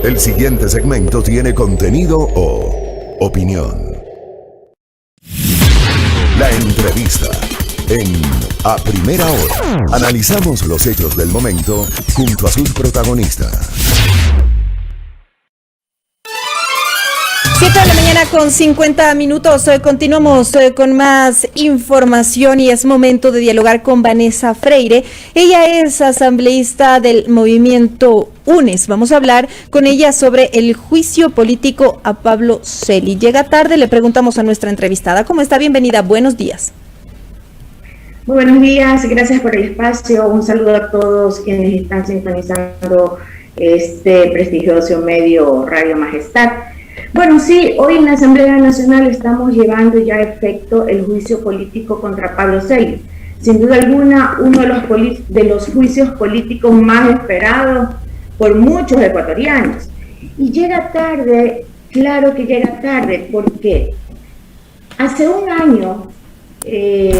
El siguiente segmento tiene contenido o opinión. La entrevista en A Primera Hora. Analizamos los hechos del momento junto a sus protagonistas. 7 de la mañana con 50 minutos. Continuamos con más información y es momento de dialogar con Vanessa Freire. Ella es asambleísta del movimiento UNES. Vamos a hablar con ella sobre el juicio político a Pablo Celi. Llega tarde, le preguntamos a nuestra entrevistada. ¿Cómo está? Bienvenida, buenos días. Muy buenos días, gracias por el espacio. Un saludo a todos quienes están sintonizando este prestigioso medio Radio Majestad. Bueno, sí, hoy en la Asamblea Nacional estamos llevando ya a efecto el juicio político contra Pablo Celi. Sin duda alguna, uno de los juicios políticos más esperados por muchos ecuatorianos. Y llega tarde, claro que llega tarde, porque hace un año,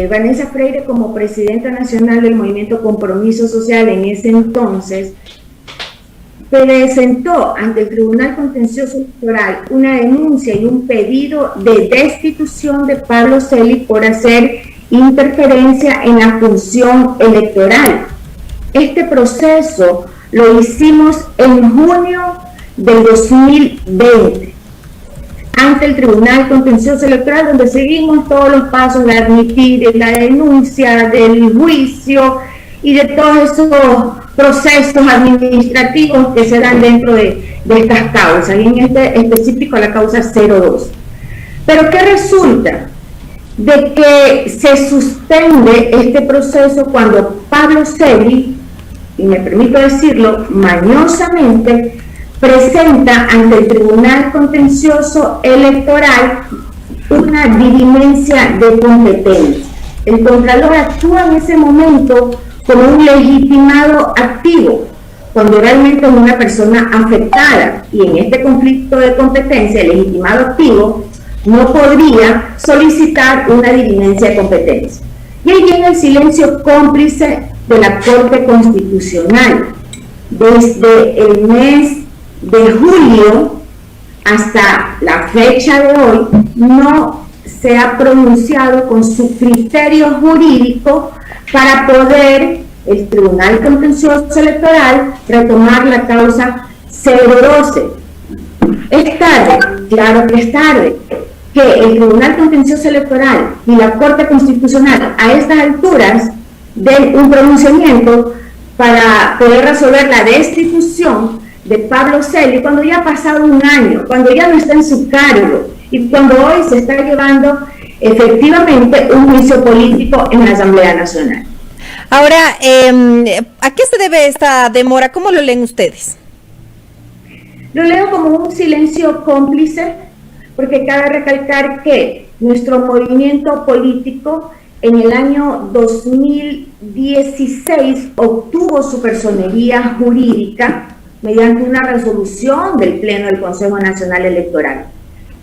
Vanessa Freire, como presidenta nacional del Movimiento Compromiso Social en ese entonces, presentó ante el Tribunal Contencioso Electoral una denuncia y un pedido de destitución de Pablo Celi por hacer interferencia en la función electoral. Este proceso lo hicimos en junio del 2020 ante el Tribunal Contencioso Electoral, donde seguimos todos los pasos de admitir la denuncia, del juicio y de todos esos procesos administrativos que se dan dentro de estas causas, y en este específico la causa 02. Pero ¿qué resulta? De que se suspende este proceso cuando Pablo Celi, y me permito decirlo, mañosamente, presenta ante el Tribunal Contencioso Electoral una diligencia de competencia. El Contralor actúa en ese momento como un legitimado activo, cuando realmente es una persona afectada, y en este conflicto de competencia, el legitimado activo no podría solicitar una diligencia de competencia. Y ahí viene el silencio cómplice de la Corte Constitucional. Desde el mes de julio hasta la fecha de hoy, no se ha pronunciado con su criterio jurídico para poder el Tribunal Contencioso Electoral retomar la causa 012. Es tarde, claro que es tarde, que el Tribunal Contencioso Electoral y la Corte Constitucional a estas alturas den un pronunciamiento para poder resolver la destitución de Pablo Celi cuando ya ha pasado un año, cuando ya no está en su cargo y cuando hoy se está llevando efectivamente un juicio político en la Asamblea Nacional. Ahora, ¿a qué se debe esta demora? ¿Cómo lo leen ustedes? Lo leo como un silencio cómplice, porque cabe recalcar que nuestro movimiento político en el año 2016 obtuvo su personería jurídica mediante una resolución del Pleno del Consejo Nacional Electoral.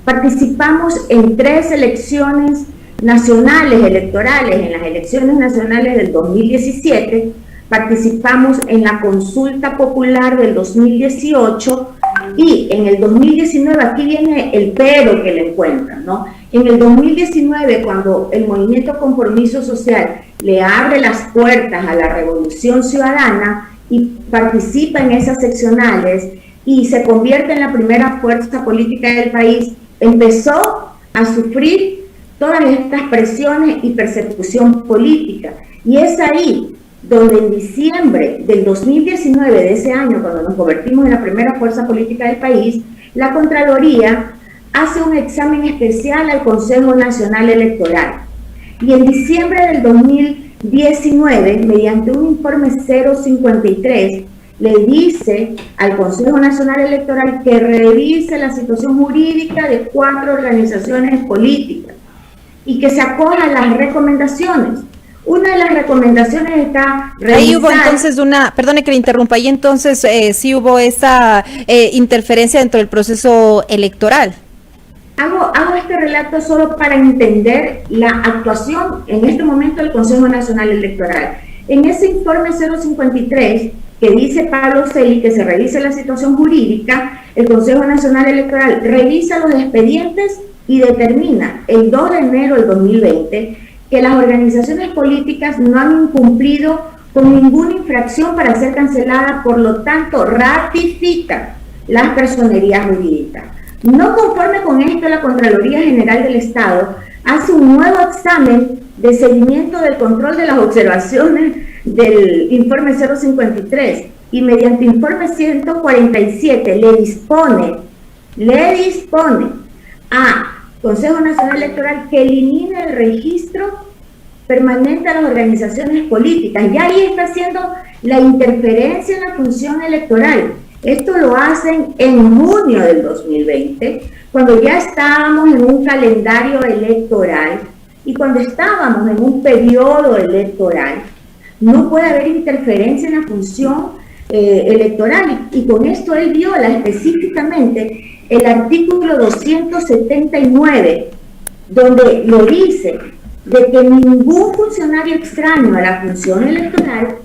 Participamos en 3 elecciones nacionales electorales. En las elecciones nacionales del 2017, participamos en la consulta popular del 2018 y en el 2019, aquí viene el pero que le encuentran, ¿no? En el 2019, cuando el Movimiento Compromiso Social le abre las puertas a la Revolución Ciudadana y participa en esas seccionales y se convierte en la primera fuerza política del país, empezó a sufrir todas estas presiones y persecución política. Y es ahí donde en diciembre del 2019, de ese año, cuando nos convertimos en la primera fuerza política del país, la Contraloría hace un examen especial al Consejo Nacional Electoral. Y en diciembre del 2019, mediante un informe 053, le dice al Consejo Nacional Electoral que revise la situación jurídica de 4 organizaciones políticas y que se acoja a las recomendaciones. Una de las recomendaciones está revisar... Ahí hubo entonces perdone que le interrumpa, ahí entonces sí hubo esa interferencia dentro del proceso electoral. Hago este relato solo para entender la actuación en este momento del Consejo Nacional Electoral. En ese informe 053, que dice Pablo Celi que se revise la situación jurídica, el Consejo Nacional Electoral revisa los expedientes y determina el 2 de enero del 2020 que las organizaciones políticas no han incumplido con ninguna infracción para ser cancelada, por lo tanto ratifica las personerías jurídicas. No conforme con esto, la Contraloría General del Estado hace un nuevo examen de seguimiento del control de las observaciones del informe 053 y mediante informe 147 le dispone a Consejo Nacional Electoral que elimine el registro permanente a las organizaciones políticas. Y ahí está haciendo la interferencia en la función electoral. Esto lo hacen en junio del 2020, cuando ya estábamos en un calendario electoral y cuando estábamos en un periodo electoral. No puede haber interferencia en la función electoral, y con esto él viola específicamente el artículo 279, donde lo dice de que ningún funcionario extraño a la función electoral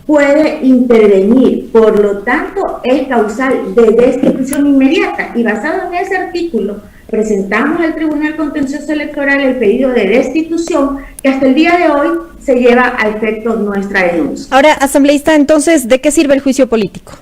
puede intervenir, por lo tanto es causal de destitución inmediata, y basado en ese artículo presentamos al Tribunal Contencioso Electoral el pedido de destitución, que hasta el día de hoy se lleva a efecto nuestra denuncia. Ahora, asambleísta, entonces, ¿de qué sirve el juicio político?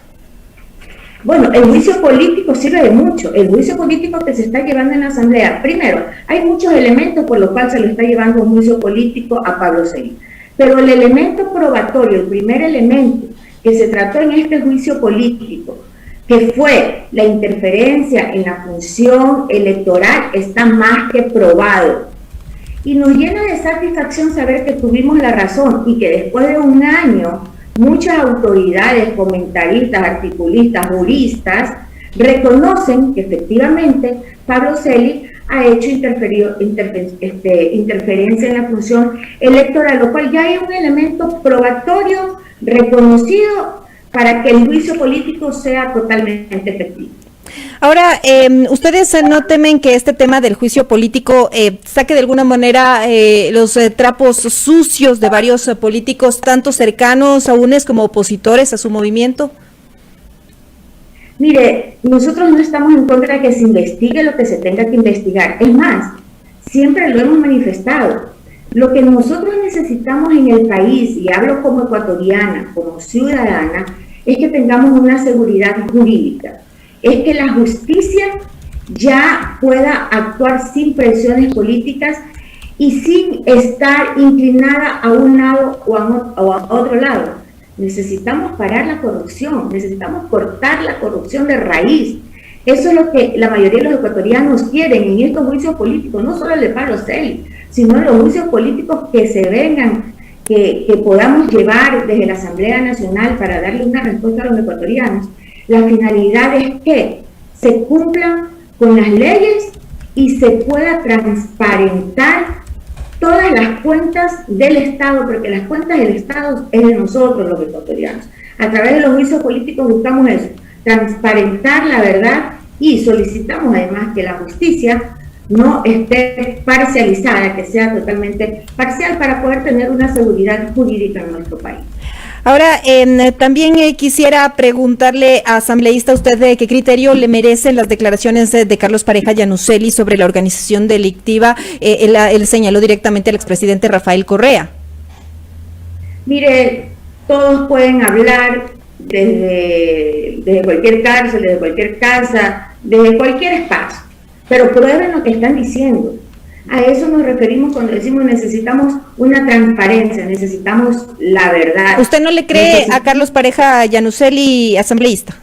Bueno, el juicio político sirve de mucho. El juicio político que se está llevando en la Asamblea, primero, hay muchos elementos por los cuales se lo está llevando un juicio político a Pablo Celis. Pero el elemento probatorio, el primer elemento que se trató en este juicio político, que fue la interferencia en la función electoral, está más que probado. Y nos llena de satisfacción saber que tuvimos la razón y que después de un año muchas autoridades, comentaristas, articulistas, juristas, reconocen que efectivamente Pablo Celis ha hecho interferencia en la función electoral, lo cual ya es un elemento probatorio reconocido para que el juicio político sea totalmente efectivo. Ahora, ¿ustedes no temen que este tema del juicio político saque de alguna manera los trapos sucios de varios políticos, tanto cercanos a UNES como opositores a su movimiento? Mire, nosotros no estamos en contra de que se investigue lo que se tenga que investigar. Es más, siempre lo hemos manifestado. Lo que nosotros necesitamos en el país, y hablo como ecuatoriana, como ciudadana, es que tengamos una seguridad jurídica. Es que la justicia ya pueda actuar sin presiones políticas y sin estar inclinada a un lado o a otro lado. Necesitamos parar la corrupción, necesitamos cortar la corrupción de raíz. Eso es lo que la mayoría de los ecuatorianos quieren en estos juicios políticos, no solo el de Pablo Celis, sino los juicios políticos que se vengan, que podamos llevar desde la Asamblea Nacional para darle una respuesta a los ecuatorianos. La finalidad es que se cumplan con las leyes y se pueda transparentar todas las cuentas del Estado, porque las cuentas del Estado es de nosotros los ecuatorianos. A través de los juicios políticos buscamos eso, transparentar la verdad, y solicitamos además que la justicia no esté parcializada, que sea totalmente parcial para poder tener una seguridad jurídica en nuestro país. Ahora, también quisiera preguntarle, asambleísta, usted de qué criterio le merecen las declaraciones de Carlos Pareja Yannuzeli sobre la organización delictiva. Él señaló directamente al expresidente Rafael Correa. Mire, todos pueden hablar desde cualquier cárcel, desde cualquier casa, desde cualquier espacio, pero prueben lo que están diciendo. A eso nos referimos cuando decimos necesitamos una transparencia, necesitamos la verdad. ¿Usted no le cree a Carlos Pareja Yannuzeli, asambleísta?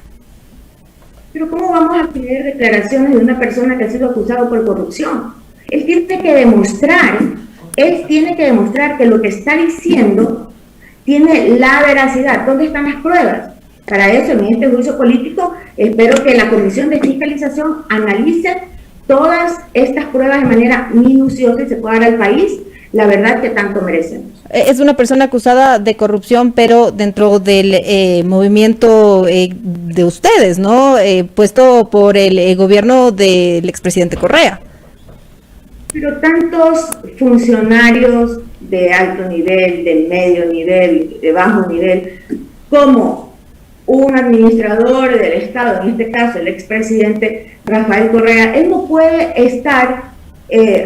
Pero ¿cómo vamos a creer declaraciones de una persona que ha sido acusada por corrupción? Él tiene que demostrar que lo que está diciendo tiene la veracidad. ¿Dónde están las pruebas? Para eso, en este juicio político, espero que la Comisión de Fiscalización analice todas estas pruebas de manera minuciosa y se pueda dar al país la verdad que tanto merecemos. Es una persona acusada de corrupción, pero dentro del movimiento de ustedes, ¿no? Puesto por el gobierno del expresidente Correa. Pero tantos funcionarios de alto nivel, de medio nivel, de bajo nivel, como un administrador del Estado, en este caso el expresidente Rafael Correa, él no puede estar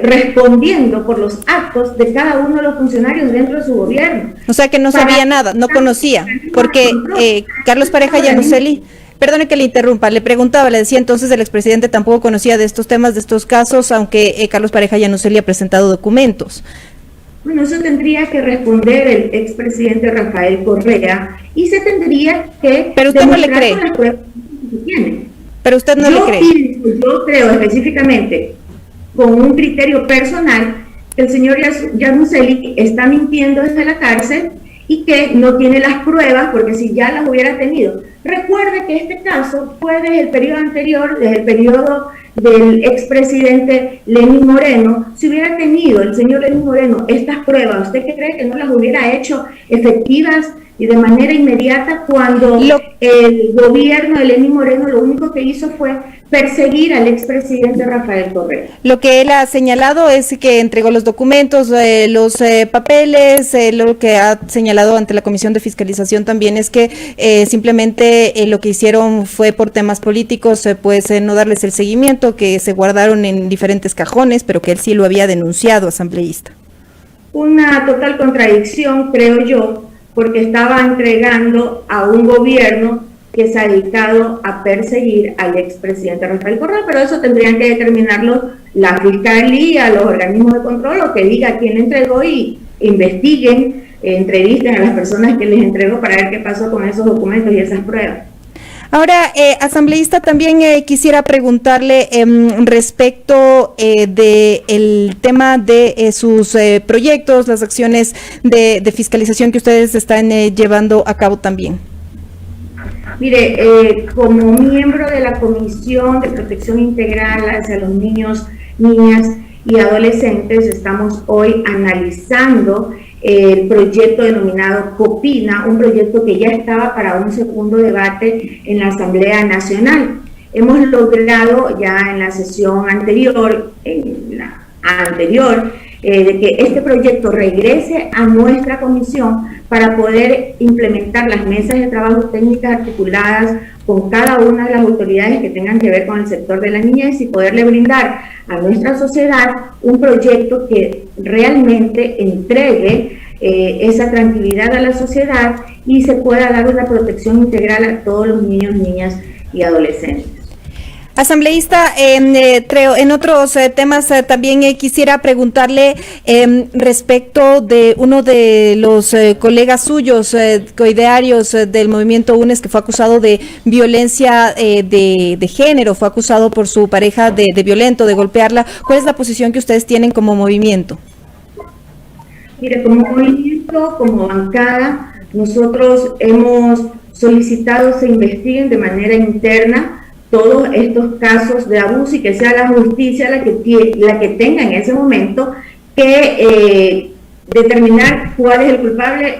respondiendo por los actos de cada uno de los funcionarios dentro de su gobierno. O sea que no sabía nada, no conocía, porque Carlos Pareja Llanuselli, perdone que le interrumpa, le preguntaba, le decía entonces el expresidente tampoco conocía de estos temas, de estos casos, aunque Carlos Pareja Llanuselli ha presentado documentos. Bueno, eso tendría que responder el expresidente Rafael Correa y se tendría que... Pero usted no le cree. Pero usted no le cree. Yo creo específicamente, con un criterio personal, que el señor Llanuselli está mintiendo desde la cárcel y que no tiene las pruebas, porque si ya las hubiera tenido. Recuerde que este caso fue desde el periodo anterior, desde el periodo del expresidente Lenín Moreno. Si hubiera tenido el señor Lenín Moreno estas pruebas, ¿usted qué cree que no las hubiera hecho efectivas y de manera inmediata cuando el gobierno de Lenín Moreno lo único que hizo fue perseguir al expresidente Rafael Correa? Lo que él ha señalado es que entregó los documentos, los papeles, lo que ha señalado ante la Comisión de Fiscalización también es que simplemente lo que hicieron fue por temas políticos, pues no darles el seguimiento, que se guardaron en diferentes cajones, pero que él sí lo había denunciado, asambleísta. Una total contradicción, creo yo, porque estaba entregando a un gobierno que se ha dedicado a perseguir al expresidente Rafael Correa, pero eso tendrían que determinarlo la Fiscalía, los organismos de control, o que diga quién entregó y investiguen, entrevisten a las personas que les entregó para ver qué pasó con esos documentos y esas pruebas. Ahora, asambleísta, también quisiera preguntarle respecto del tema de sus proyectos, las acciones de fiscalización que ustedes están llevando a cabo también. Mire, como miembro de la Comisión de Protección Integral hacia los niños, niñas y adolescentes, estamos hoy analizando el proyecto denominado COPINA, un proyecto que ya estaba para un segundo debate en la Asamblea Nacional. Hemos logrado ya en la sesión anterior, de que este proyecto regrese a nuestra comisión para poder implementar las mesas de trabajo técnicas articuladas con cada una de las autoridades que tengan que ver con el sector de la niñez y poderle brindar a nuestra sociedad un proyecto que realmente entregue esa tranquilidad a la sociedad y se pueda dar una protección integral a todos los niños, niñas y adolescentes. Asambleísta, en otros temas también quisiera preguntarle respecto de uno de los colegas suyos, coidearios del movimiento UNES, que fue acusado de violencia de género, fue acusado por su pareja de violento, de golpearla. ¿Cuál es la posición que ustedes tienen como movimiento? Mire, como movimiento, como bancada, nosotros hemos solicitado se investiguen de manera interna todos estos casos de abuso y que sea la justicia la que tenga en ese momento que determinar cuál es el culpable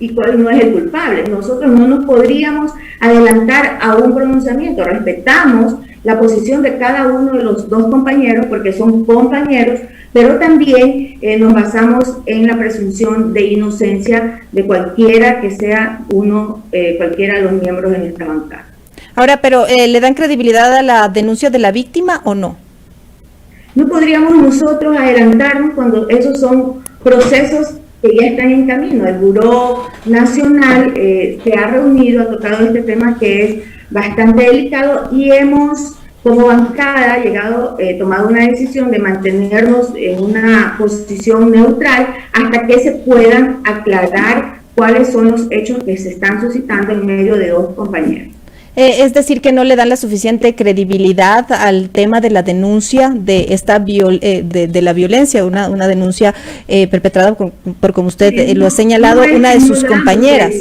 y cuál no es el culpable. Nosotros no nos podríamos adelantar a un pronunciamiento, respetamos la posición de cada uno de los dos compañeros porque son compañeros, pero también nos basamos en la presunción de inocencia de cualquiera que sea cualquiera de los miembros de nuestra bancada. Ahora, pero ¿le dan credibilidad a la denuncia de la víctima o no? No podríamos nosotros adelantarnos cuando esos son procesos que ya están en camino. El Buró Nacional se ha reunido, ha tocado este tema que es bastante delicado y hemos, como bancada, tomado una decisión de mantenernos en una posición neutral hasta que se puedan aclarar cuáles son los hechos que se están suscitando en medio de dos compañeros. Es decir, que no le dan la suficiente credibilidad al tema de la denuncia de esta de la violencia, una denuncia perpetrada por como usted lo ha señalado, una de sus compañeras.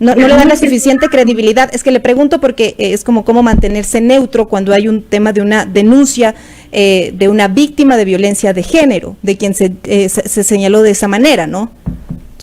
No le dan la suficiente credibilidad. Es que le pregunto porque es como cómo mantenerse neutro cuando hay un tema de una denuncia de una víctima de violencia de género, de quien se señaló de esa manera, ¿no?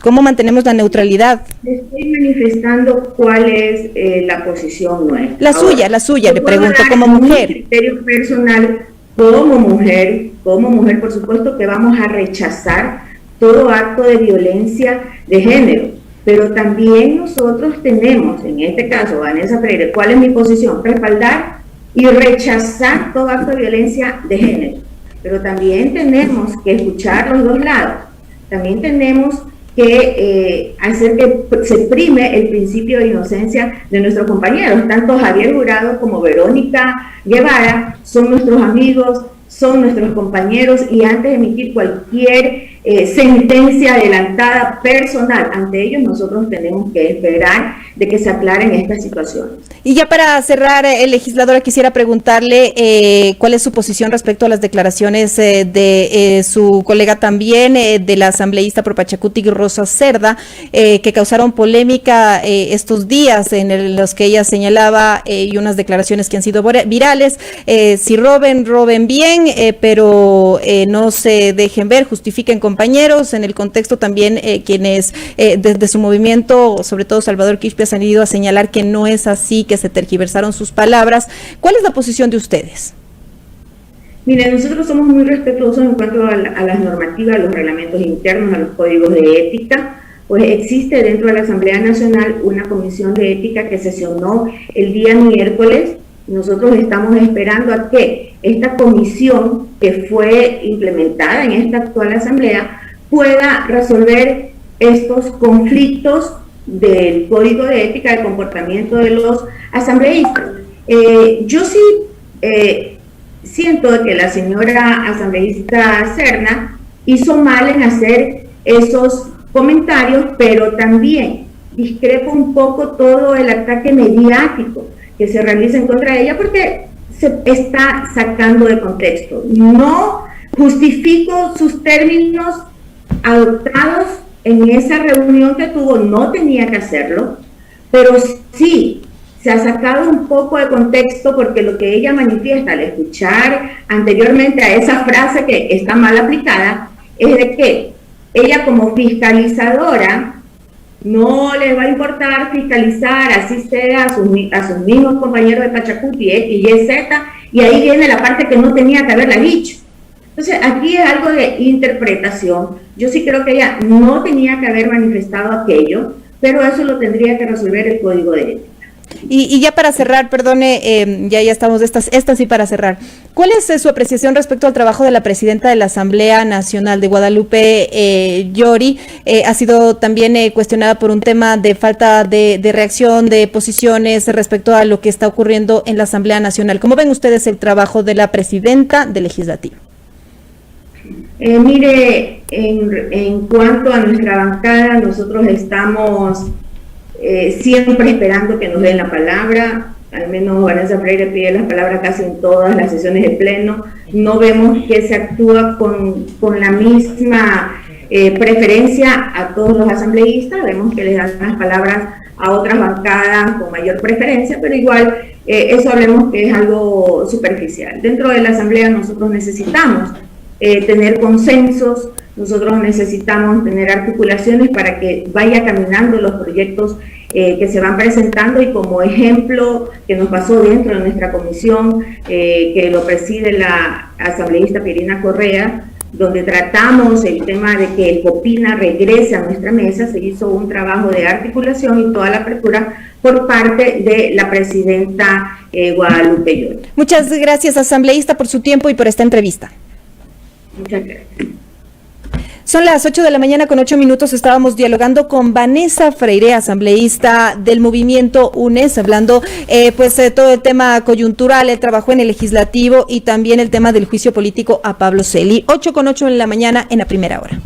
¿Cómo mantenemos la neutralidad? Estoy manifestando cuál es la posición nuestra. La suya, le pregunto, como mujer. Mi criterio personal, como mujer, por supuesto que vamos a rechazar todo acto de violencia de género. Pero también nosotros tenemos, en este caso, Vanessa Freire, ¿cuál es mi posición? Respaldar y rechazar todo acto de violencia de género. Pero también tenemos que escuchar los dos lados. También tenemos que hacer que se prime el principio de inocencia de nuestros compañeros. Tanto Javier Jurado como Verónica Guevara son nuestros amigos, son nuestros compañeros, y antes de emitir cualquier sentencia adelantada personal ante ellos, nosotros tenemos que esperar de que se aclaren estas situaciones. Y ya para cerrar, legisladora, quisiera preguntarle cuál es su posición respecto a las declaraciones de su colega también, de la asambleísta por Pachacuti, Rosa Cerda, que causaron polémica estos días, en los que ella señalaba, y unas declaraciones que han sido virales, si roben bien, pero no se dejen ver, justifiquen compañeros. En el contexto también quienes desde su movimiento, sobre todo Salvador Quispe, han ido a señalar que no es así, que se tergiversaron sus palabras. ¿Cuál es la posición de ustedes? Miren, nosotros somos muy respetuosos en cuanto a las normativas, a los reglamentos internos, a los códigos de ética. Pues existe dentro de la Asamblea Nacional una comisión de ética que sesionó el día miércoles. Nosotros estamos esperando a que esta comisión, que fue implementada en esta actual asamblea, pueda resolver estos conflictos del código de ética de comportamiento de los asambleístas. Yo sí siento que la señora asambleísta Serna hizo mal en hacer esos comentarios, pero también discrepo un poco todo el ataque mediático que se realiza en contra de ella, porque se está sacando de contexto. No justifico sus términos adoptados en esa reunión que tuvo, no tenía que hacerlo, pero sí se ha sacado un poco de contexto, porque lo que ella manifiesta al escuchar anteriormente a esa frase que está mal aplicada es de que ella, como fiscalizadora, no le va a importar fiscalizar, así sea, a sus mismos compañeros de Pachacuti, y Z, y ahí viene la parte que no tenía que haberla dicho. Entonces, aquí es algo de interpretación. Yo sí creo que ella no tenía que haber manifestado aquello, pero eso lo tendría que resolver el Código de Ética. Y ya para cerrar, perdone, ya estamos, estas sí para cerrar. ¿Cuál es su apreciación respecto al trabajo de la presidenta de la Asamblea Nacional, de Guadalupe Llori? Ha sido también cuestionada por un tema de falta de reacción, de posiciones respecto a lo que está ocurriendo en la Asamblea Nacional. ¿Cómo ven ustedes el trabajo de la presidenta del Legislativo? Mire, en cuanto a nuestra bancada, nosotros estamos siempre esperando que nos den la palabra. Al menos Vanessa Freire pide las palabras casi en todas las sesiones de pleno. No vemos que se actúa con la misma preferencia a todos los asambleístas. Vemos que les dan las palabras a otras bancadas con mayor preferencia, pero igual eso hablemos que es algo superficial. Dentro de la asamblea nosotros necesitamos tener consensos, nosotros necesitamos tener articulaciones para que vaya caminando los proyectos que se van presentando, y como ejemplo que nos pasó dentro de nuestra comisión, que lo preside la asambleísta Pirina Correa, donde tratamos el tema de que el COPINA regrese a nuestra mesa. Se hizo un trabajo de articulación y toda la apertura por parte de la presidenta Guadalupe Llori. Muchas gracias, asambleísta, por su tiempo y por esta entrevista. Muchas gracias. Son las 8 de la mañana con 8 minutos. Estábamos dialogando con Vanessa Freire, asambleísta del movimiento UNES, hablando todo el tema coyuntural, el trabajo en el legislativo y también el tema del juicio político a Pablo Celi. 8 con 8 en la mañana en la primera hora.